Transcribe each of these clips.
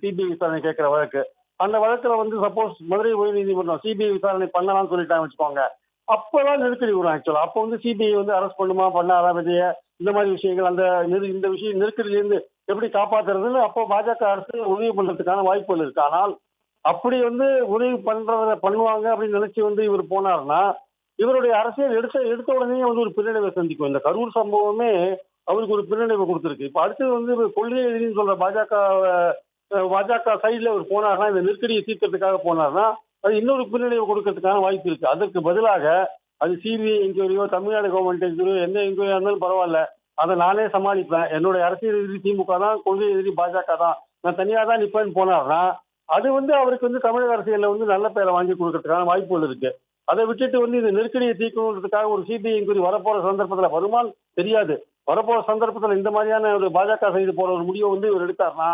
CBI விசாரணை கேட்கிற வழக்கு. அந்த வழக்குல வந்து சப்போஸ் மதுரை உயர்நீதிமன்றம் சிபிஐ விசாரணை பண்ணலாம்னு சொல்லிட்டாங்க வச்சுக்கோங்க. அப்பதான் நெருக்கடி வரும் ஆக்சுவலா. அப்போ வந்து சிபிஐ வந்து அரெஸ்ட் பண்ணுமா, பண்ணாதா விஜய, இந்த மாதிரி விஷயங்கள் அந்த இந்த விஷயம் நெருக்கடியிலிருந்து எப்படி காப்பாத்துறதுன்னு அப்போ பாஜக அரசு உதவி பண்றதுக்கான வாய்ப்புகள் இருக்கு. ஆனால் அப்படி வந்து உதவி பண்ணுவாங்க அப்படின்னு நினைச்சு வந்து இவர் போனாருன்னா, இவருடைய அரசியல் எடுத்த எடுத்த உடனே வந்து ஒரு பின்னடைவை சந்திக்கும். இந்த கரூர் சம்பவமே அவருக்கு ஒரு பின்னடைவை கொடுத்திருக்கு. இப்ப அடுத்தது வந்து கொள்கை எதிரின்னு சொல்ற பாஜக சைடுல அவர் போனார்னா, இந்த நெருக்கடியை தீர்க்கறதுக்காக போனார்னா, அது இன்னொரு பின்னடைவை கொடுக்கறதுக்கான வாய்ப்பு இருக்கு. அதற்கு பதிலாக அது சிபிஐ என்கொயரியோ, தமிழ்நாடு கவர்மெண்ட் என்கொயரியோ, எந்த என்கொயரியா இருந்தாலும் பரவாயில்ல. அதை நானே சமாளிப்பேன். என்னுடைய அரசியல் எதிரி திமுக தான், கொள்கை எதிரி பாஜக தான். நான் தனியா தான் நிப்பேன்னு போனார்னா, அது வந்து அவருக்கு வந்து தமிழக அரசியல்ல வந்து நல்ல பேரை வாங்கி கொடுக்கறதுக்கான வாய்ப்புகள் இருக்கு. அதை விட்டுட்டு வந்து இந்த நெருக்கடியை தீர்க்கணுன்றதுக்காக ஒரு சிபிஐ என்கொயரி வரப்போற சந்தர்ப்பத்துல வருமான்னு தெரியாது. வரப்போற சந்தர்ப்பத்துல இந்த மாதிரியான ஒரு பாஜக சைடு போற ஒரு முடிவை வந்து இவர் எடுத்தார்னா,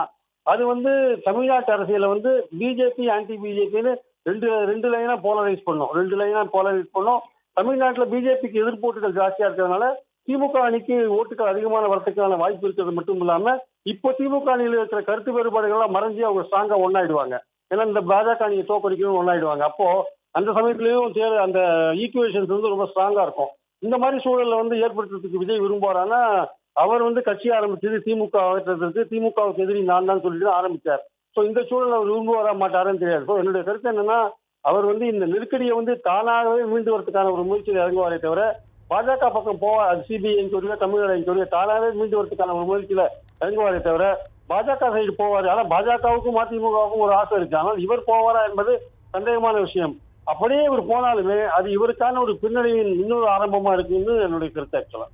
அது வந்து தமிழ்நாட்டு அரசியல வந்து பிஜேபி, ஆன்டி பிஜேபின்னு ரெண்டு ரெண்டு லைனா போலரைஸ் பண்ணும். ரெண்டு லைனா போலரைஸ் பண்ணும். தமிழ்நாட்டுல பிஜேபிக்கு எதிர்ப்போட்டுகள் ஜாஸ்தியா இருக்கிறதுனால திமுக அணிக்கு ஓட்டுகள் அதிகமான வரத்துக்கான வாய்ப்பு இருக்கிறது மட்டும் இல்லாம, இப்போ திமுக அணியில் இருக்கிற கருத்து வேறுபாடுகள்லாம் மறைஞ்சு அவங்க ஸ்ட்ராங்கா ஒன்னாயிடுவாங்க. ஏன்னா இந்த பாஜக அணியை தோக்கடிக்கணும் ஒன்னாயிடுவாங்க. அப்போ அந்த சமயத்திலயும் அந்த ஈக்குவேஷன்ஸ் வந்து ரொம்ப ஸ்ட்ராங்கா இருக்கும். இந்த மாதிரி சூழல்ல வந்து ஏற்படுத்துறதுக்கு விஜய் விரும்புவாரானா, அவர் வந்து கட்சி ஆரம்பிச்சது திமுக அகற்றதுக்கு, திமுகவுக்கு எதிரி நான் தான் சொல்லிட்டு தான் ஆரம்பிச்சார். ஸோ இந்த சூழல் அவர் விரும்புவாரா மாட்டாருன்னு தெரியாது. ஸோ என்னுடைய கருத்து என்னன்னா, அவர் வந்து இந்த நெருக்கடியை வந்து தானாகவே மீண்டு வரதுக்கான ஒரு முயற்சியில் இறங்குவாரே தவிர, பாஜக பக்கம் போவா அது சிபிஐ என்கொயரியோ, தமிழ்நாடு என்கொயரியோ தானாகவே மீண்டு வரதுக்கான ஒரு முயற்சியில இறங்குவாரே தவிர, பாஜக சைடு போவாரு. ஆனா பாஜகவுக்கும் அதிமுகவுக்கும் ஒரு ஆசை இருக்கு. ஆனால் இவர் போவாரா என்பது சந்தேகமான விஷயம். அப்படியே இவர் போனாலுமே அது இவருக்கான ஒரு பின்னடைவின் இன்னொரு ஆரம்பமா இருக்குன்னு என்னுடைய கருத்து ஆக்சுவலா.